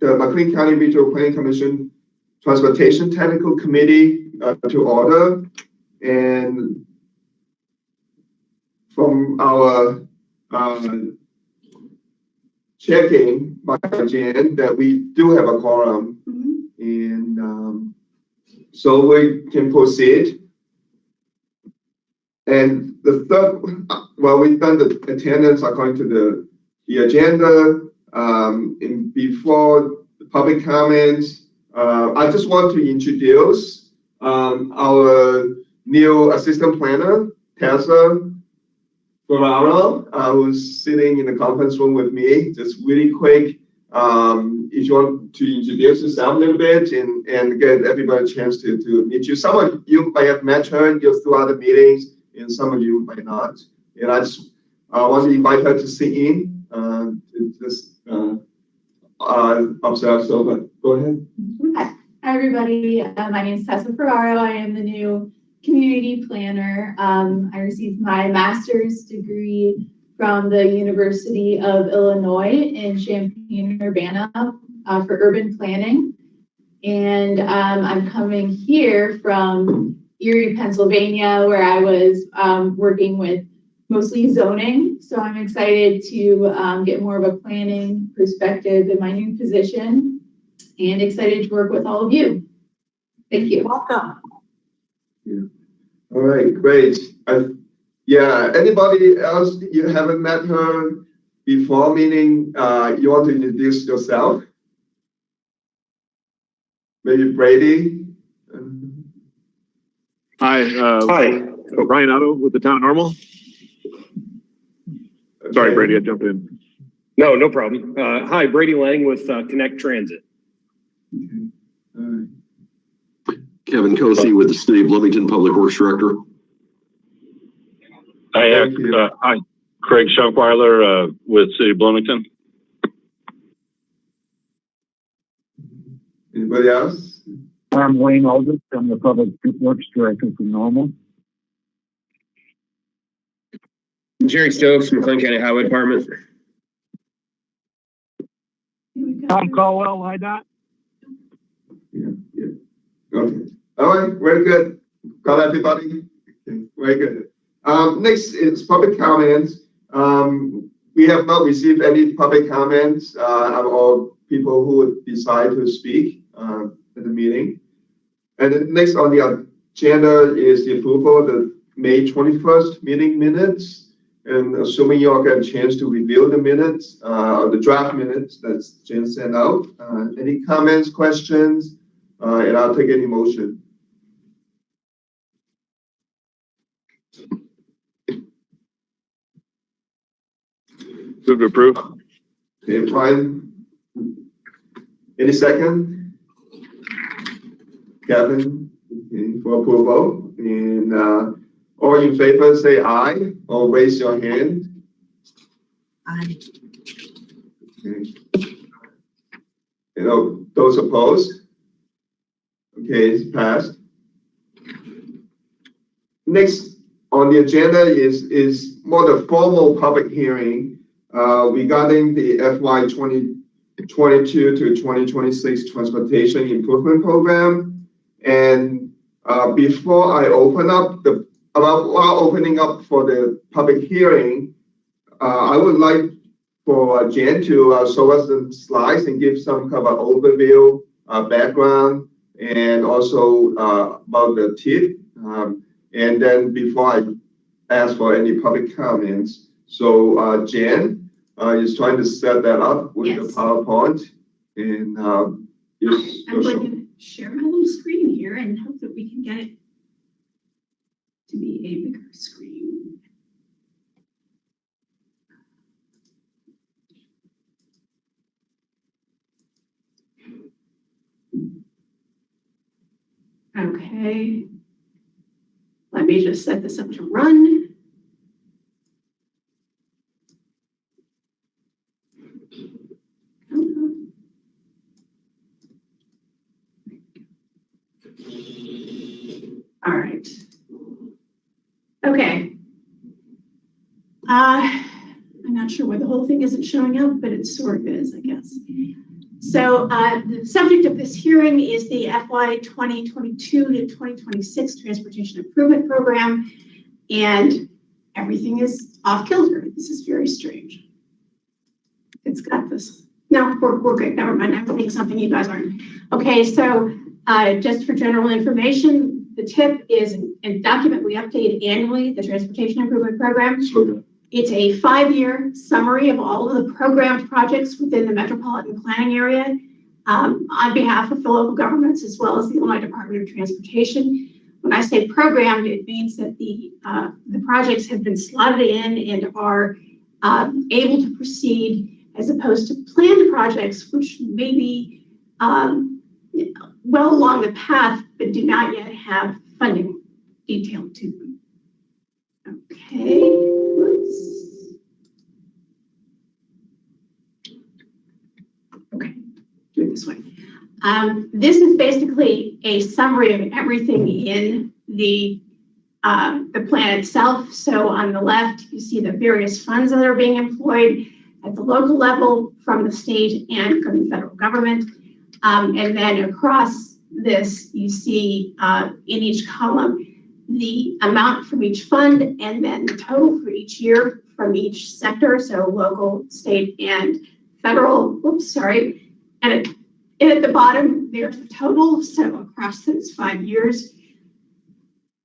the McLean County Regional Planning Commission Transportation Technical Committee to order. And from our checking by Jan that we do have a quorum, and so we can proceed. And the third, well, we've done the attendance according to the agenda. And before the public comments, I just want to introduce our new assistant planner, Tessa Ferraro, who's sitting in the conference room with me. Just really quick, if you want to introduce yourself a little bit and get everybody a chance to meet you. Some of you might have met her through other meetings, and some of you might not. And I just want to invite her to sit in, to just observe. So, but go ahead. Hi, everybody. My name is Tessa Ferraro. I am the new community planner. I received my master's degree from the University of Illinois in Champaign-Urbana for urban planning. And I'm coming here from Erie, Pennsylvania, where I was working with mostly zoning. So I'm excited to get more of a planning perspective in my new position and excited to work with all of you. Thank you. Welcome. Yeah. All right, great. Yeah, anybody else you haven't met her before, meaning you want to introduce yourself? Maybe Brady? Hi. Hi. Ryan Otto with the Town of Normal. Okay. Sorry, Brady, I jumped in. No, no problem. Hi, Brady Lang with Connect Transit. Okay. All right. Kevin Kosey with the City of Bloomington Public Works Director. Hi, Craig Schunkweiler with City of Bloomington. Anybody else? I'm Wayne Aldrich. I'm the Public Works Director for Normal. Jerry Stokes, McLean County Highway Department. Tom Caldwell, IDOT. Yeah. Okay. All right, very good. Got everybody? Okay, very good. Next is public comments. We have not received any public comments or people who would decide to speak at the meeting. And then next on the agenda is the approval of the May 21st meeting minutes. And assuming you all get a chance to review the minutes, or the draft minutes that's Jen sent out. Any comments, questions, and I'll take any motion. Move to approve. Okay, Brian. Any second? Kevin, okay, for approval. And all in favor say aye or raise your hand. Aye. Okay. Those opposed? Okay, it's passed. Next on the agenda is more the formal public hearing regarding the FY 2022 to 2026 Transportation Improvement Program. And before I open up while opening up for the public hearing, I would like for Jen to show us the slides and give some kind of overview, background, and also about the TIP. And then before I ask for any public comments, so Jen is trying to set that up with the PowerPoint. And I'm going to share my little screen here and hope that we can get it to be a bigger screen. Okay. Let me just set this up to run. All right. Okay. I'm not sure why the whole thing isn't showing up, but it sort of is, I guess. So the subject of this hearing is the FY 2022 to 2026 Transportation Improvement Program, and everything is off kilter. This is very strange. It's got this. No, we're good. Never mind. I'm thinking something you guys aren't. Okay, so just for general information, the TIP is a document we update annually, the Transportation Improvement Program. It's a 5-year summary of all of the programmed projects within the metropolitan planning area on behalf of the local governments as well as the Illinois Department of Transportation. When I say programmed, it means that the projects have been slotted in and are able to proceed as opposed to planned projects, which may be well along the path, but do not yet have funding detailed to them. Okay. Oops. Okay, do it this way. This is basically a summary of everything in the plan itself. So on the left, you see the various funds that are being employed at the local level, from the state and from the federal government. And then across this, you see in each column the amount from each fund and then the total for each year from each sector, so local, state, and federal. Oops, sorry. And at the bottom, there's the total, so across those 5 years,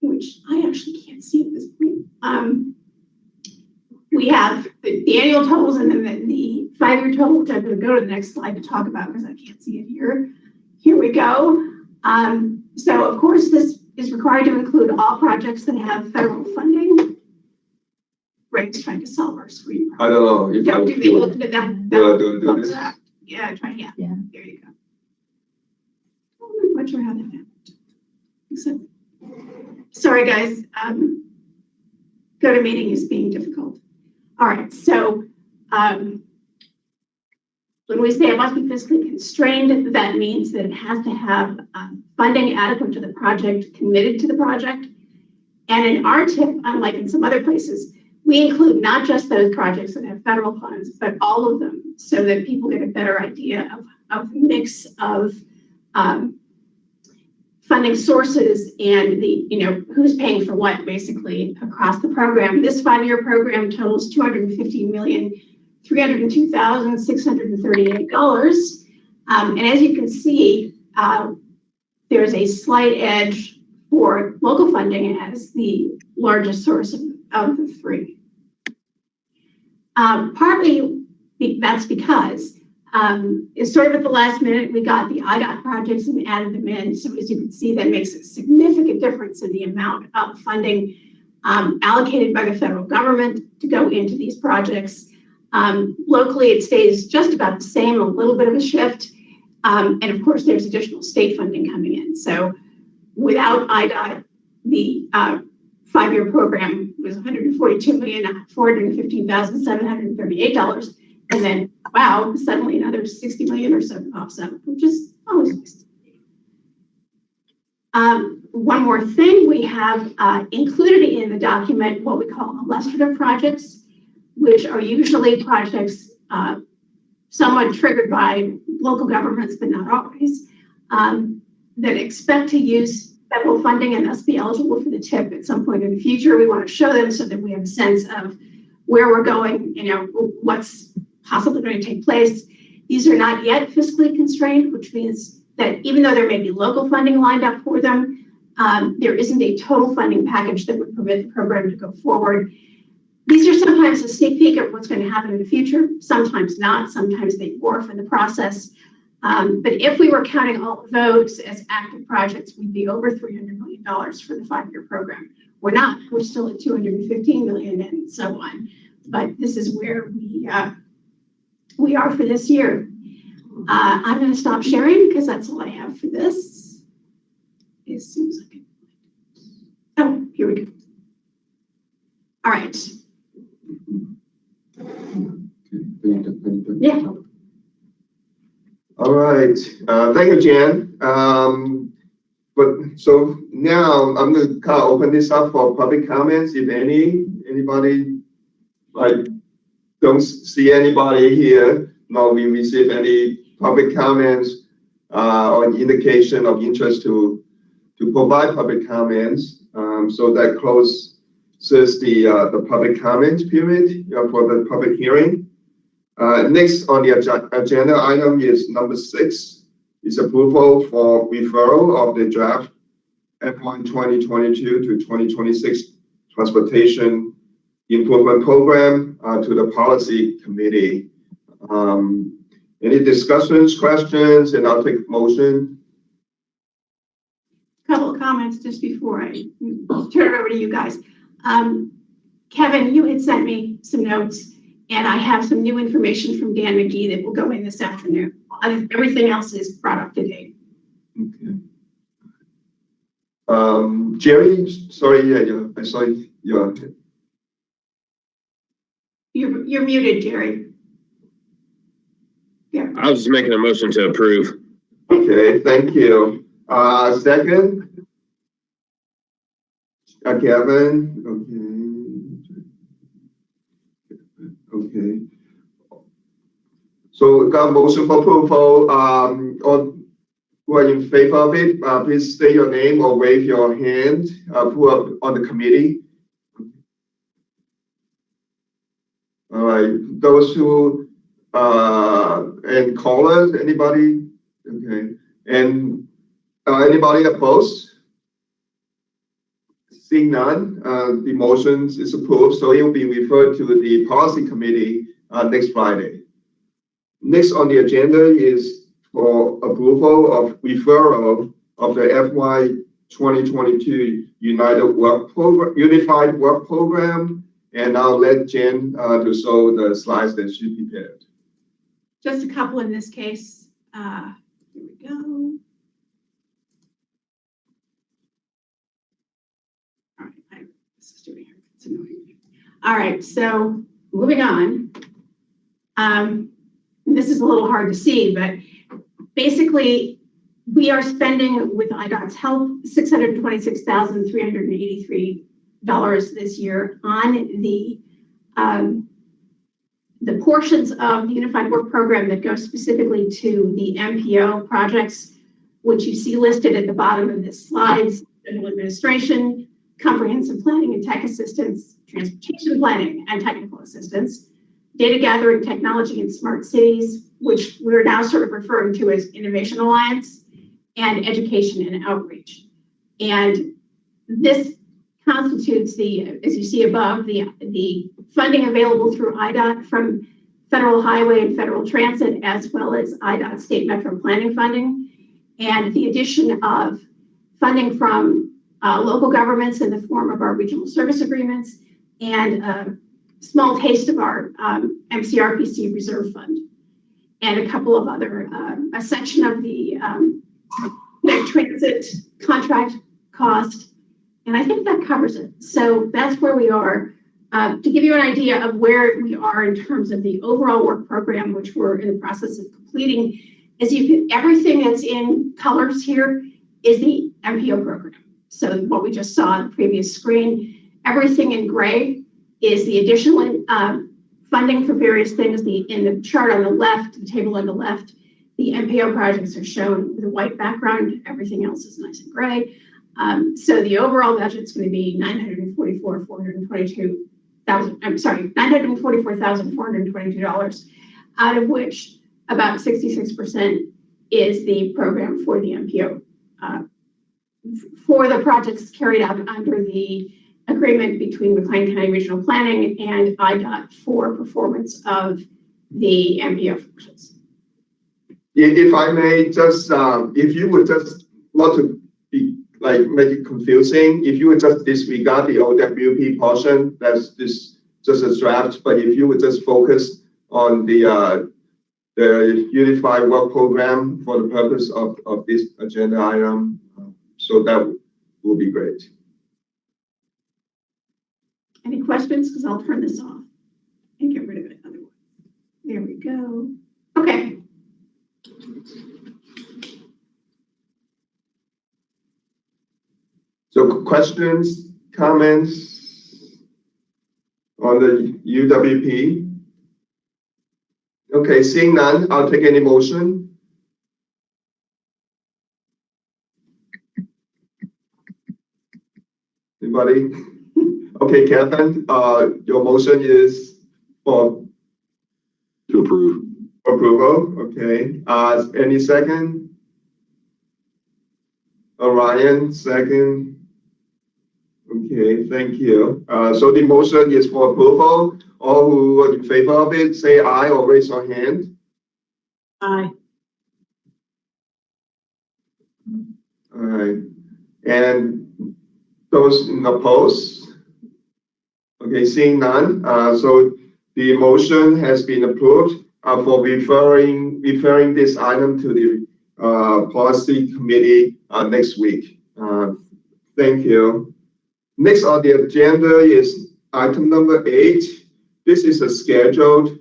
which I actually can't see at this point. We have the annual totals and then the 5-year total, which I'm going to go to the next slide to talk about because I can't see it here. Here we go. So of course, this is required to include all projects that have federal funding. Greg's trying to solve our screen I problem. don't know if I Do they look at do this. Yeah, try, yeah. Yeah. There you go. I'm not sure how that happened. So, sorry, guys. GoToMeeting is being difficult. All right, so when we say it must be fiscally constrained, that means that it has to have funding adequate to the project, committed to the project. And in our TIP, unlike in some other places, we include not just those projects that have federal funds, but all of them, so that people get a better idea of the mix of funding sources and the, who's paying for what basically across the program. This 5-year program totals $250,302,638. And as you can see, there's a slight edge for local funding as the largest source of the three. Partly that's because it's sort of at the last minute, we got the IDOT projects and added them in. So as you can see, that makes a significant difference in the amount of funding allocated by the federal government to go into these projects. Locally, it stays just about the same, a little bit of a shift. And of course, there's additional state funding coming in. So without IDOT, the 5-year program was $142,415,738. And then, wow, suddenly another 60 million or so pops up, which is always nice. One more thing, we have included in the document what we call illustrative projects, which are usually projects somewhat triggered by local governments, but not always, that expect to use federal funding and thus be eligible for the TIP at some point in the future. We want to show them so that we have a sense of where we're going, what's possibly going to take place. These are not yet fiscally constrained, which means that even though there may be local funding lined up for them, there isn't a total funding package that would permit the program to go forward. These are sometimes a sneak peek of what's going to happen in the future, sometimes not, sometimes they dwarf in the process. But if we were counting all of those as active projects, we'd be over $300 million for the 5-year program. We're not, we're still at 215 million and so on. But this is where we are for this year. I'm going to stop sharing because that's all I have for this. As soon as I can. Oh, here we go. All right. Yeah. All right. Thank you, Jan. But so now I'm going to kind of open this up for public comments, if anybody like don't see anybody here, nor we receive any public comments or indication of interest to provide public comments. So that closes the public comment period for the public hearing. Next on the agenda item is number 6, is approval for referral of the draft FY 2022 to 2026 Transportation Improvement Program to the Policy Committee. Any discussions, questions, and I'll take motion. Couple of comments just before I turn it over to you guys. Kevin, you had sent me some notes, and I have some new information from Dan McGee that will go in this afternoon. Everything else is brought up to date. Okay. Jerry, sorry, yeah, I saw your. You're muted, Jerry. Yeah. I was just making a motion to approve. Okay, thank you. Second? Kevin? Okay. So we got motion for approval. Who are in favor of it? Please state your name or wave your hand. Who are on the committee? All right. Those who and callers, anybody? Okay. And anybody opposed? Seeing none, the motion is approved, so it will be referred to the policy committee next Friday. Next on the agenda is for approval of referral of the FY 2022 Unified Work Program, and I'll let Jen to show the slides that she prepared. Just a couple in this case. Here we go. All right, this is doing it. It's annoying. All right, so moving on. This is a little hard to see, but basically, we are spending with IDOT's help $626,383 this year on the portions of the Unified Work Program that go specifically to the MPO projects, which you see listed at the bottom of this slide: General Administration, Comprehensive Planning and Tech Assistance, Transportation Planning and Technical Assistance, Data Gathering Technology and Smart Cities, which we're now sort of referring to as Innovation Alliance, and Education and Outreach. And this constitutes as you see above, the funding available through IDOT from Federal Highway and Federal Transit, as well as IDOT State Metro Planning funding, and the addition of funding from local governments in the form of our regional service agreements, and a small taste of our MCRPC reserve fund, and a couple of other, a section of the transit contract cost. And I think that covers it. So that's where we are. To give you an idea of where we are in terms of the overall work program, which we're in the process of completing, everything that's in colors here is the MPO program. So what we just saw on the previous screen, everything in gray is the additional funding for various things. In the chart on the left, the table on the left, the MPO projects are shown with a white background. Everything else is nice and gray. So the overall budget is going to be $944,422, out of which about 66% is the program for the MPO, for the projects carried out under the agreement between McLean County Regional Planning and IDOT for performance of the MPO functions. If I may just, if you would just want to be make it confusing, if you would just disregard the OWP portion, that's just a draft. But if you would just focus on the Unified Work Program for the purpose of this agenda item, so that will be great. Any questions? Because I'll turn this off and get rid of it otherwise. There we go. Okay. So questions, comments on the UWP? Okay, seeing none, I'll take any motion. Anybody? Okay, Kevin, your motion is for To approve. approval, okay. Any second? Orion, second. Okay, thank you. So the motion is for approval. All who are in favor of it, say aye or raise your hand. Aye. All right. And those in opposed? Okay, seeing none. So the motion has been approved for referring this item to the policy committee next week. Thank you. Next on the agenda is item number 8. This is a scheduled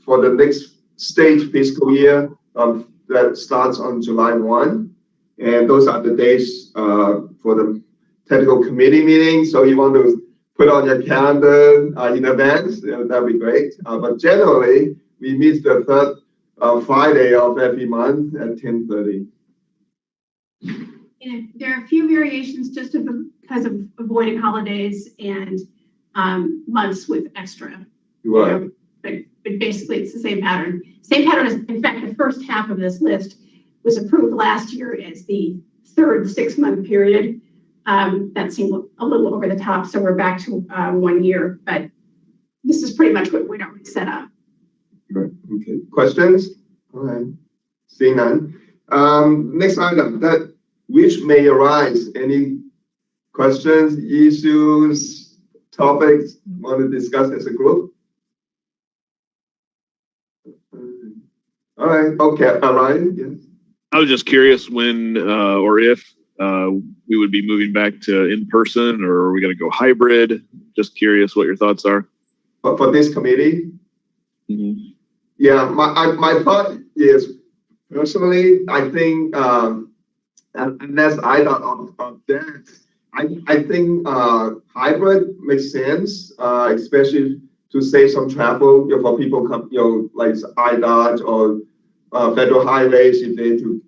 for the next state fiscal year that starts on July 1. And those are the dates for the technical committee meeting. So you want to put on your calendar in advance, that'd be great. But generally, we meet the third Friday of every month at 10:30. And there are a few variations just because of avoiding holidays and months with extra. Right. But basically, it's the same pattern. Same pattern as, in fact, the first half of this list was approved last year as the third 6-month period. That seemed a little over the top, so we're back to 1 year. But this is pretty much what we'd already set up. Right. Okay. Questions? All right. Seeing none. Next item, that which may arise. Any questions, issues, topics want to discuss as a group? All right. Okay. Ryan. Yes. I was just curious when or if we would be moving back to in person, or are we going to go hybrid? Just curious what your thoughts are. But for this committee, yeah, my thought is personally, I think unless I don't on that, I think hybrid makes sense, especially to save some travel for people come, like IDOT or federal highways if they to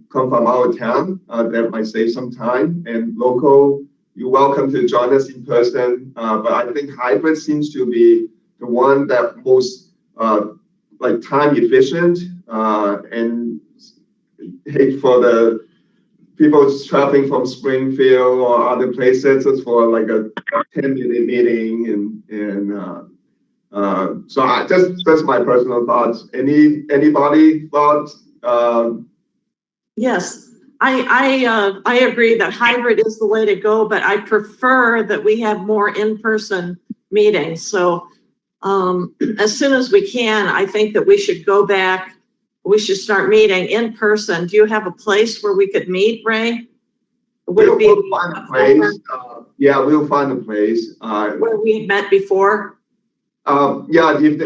come from our town, that might save some time. And local, you're welcome to join us in person. But I think hybrid seems to be the one that most like time efficient and for the people traveling from Springfield or other places for like a 10-minute meeting and so that's my personal thoughts. Anybody thoughts? Yes, I agree that hybrid is the way to go, but I prefer that we have more in-person meetings. So as soon as we can, I think that we should go back. We should start meeting in person. Do you have a place where we could meet, Ray? We'll find a place. Yeah, we'll find a place. Where we met before? Yeah, if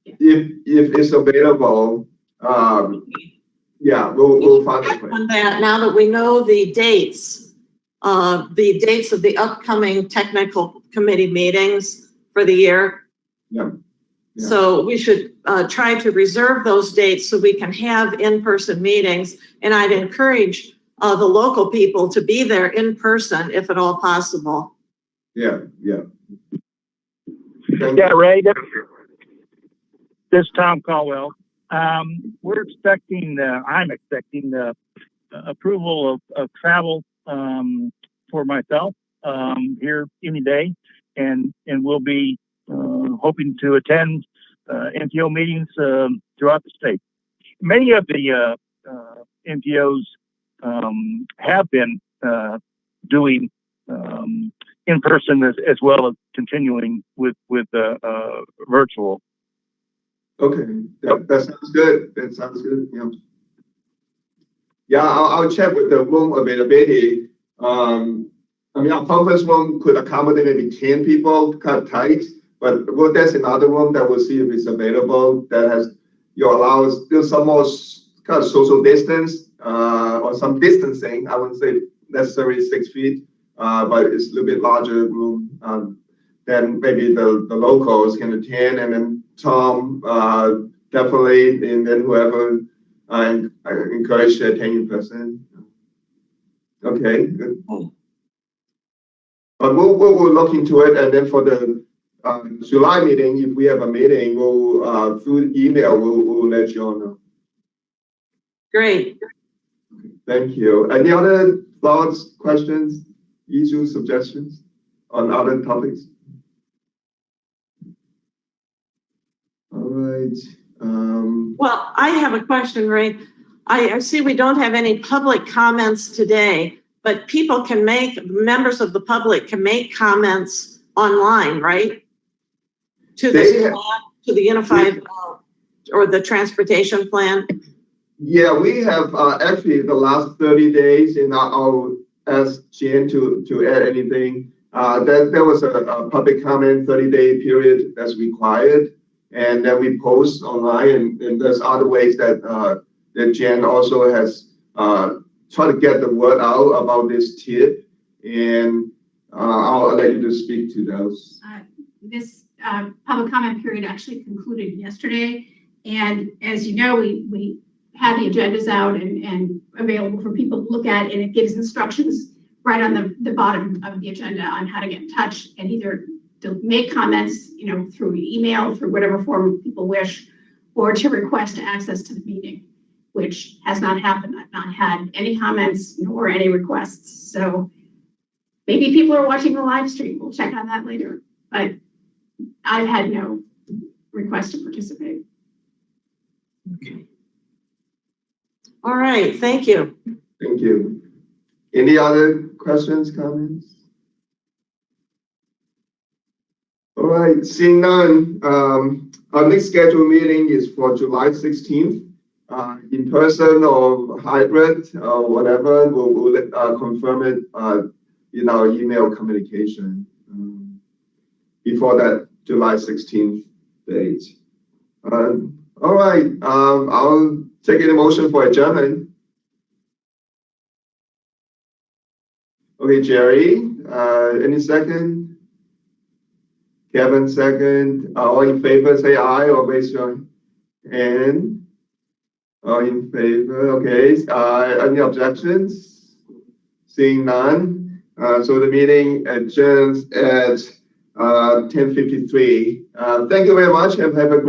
it's available, yeah, we'll find a place. On that, now that we know the dates of the upcoming technical committee meetings for the year. Yeah. Yeah. So we should try to reserve those dates so we can have in-person meetings. And I'd encourage the local people to be there in person if at all possible. Yeah, yeah. Yeah, Ray, this is Tom Caldwell. We're expecting, I'm expecting the approval of travel for myself here any day, and we'll be hoping to attend NPO meetings throughout the state. Many of the NPOs have been doing in person as well as continuing with virtual. Okay, that sounds good. That sounds good. Yeah. Yeah, I'll check with the room availability. I mean, our conference room could accommodate maybe 10 people, kind of tight. But there's another room that we'll see if it's available that has allows there's some more kind of social distance or some distancing. I wouldn't say necessarily 6 feet, but it's a little bit larger room. Then maybe the locals can attend, and then Tom, definitely, and then whoever, I encourage to attend in person. Okay, good. But we'll look into it, and then for the July meeting, if we have a meeting, we'll through email, we'll let you all know. Great. Thank you. Any other thoughts, questions, issues, suggestions on other topics? All right. Well, I have a question, Ray. I see we don't have any public comments today, but members of the public can make comments online, right? To this plan, to the unified or the transportation plan. Yeah, we have actually the last 30 days, and I'll ask Jen to add anything. There was a public comment 30-day period that's required, and then we post online, and there's other ways that Jen also has tried to get the word out about this tip, and I'll let you to speak to those. This public comment period actually concluded yesterday. And as you know, we have the agendas out and available for people to look at, and it gives instructions right on the bottom of the agenda on how to get in touch and either to make comments, through email, through whatever form people wish, or to request access to the meeting, which has not happened. I've not had any comments nor any requests. So maybe people are watching the live stream. We'll check on that later. But I've had no request to participate. Okay. All right, thank you. Thank you. Any other questions, comments? All right, seeing none, our next scheduled meeting is for July 16th, in person or hybrid or whatever. We'll confirm it in our email communication before that July 16th date. All right, I'll take a motion for adjournment. Okay, Jerry, any second? Kevin, second. All in favor, say aye or raise your hand. All in favor, okay. Any objections? Seeing none. So the meeting adjourns at 10:53. Thank you very much and have a great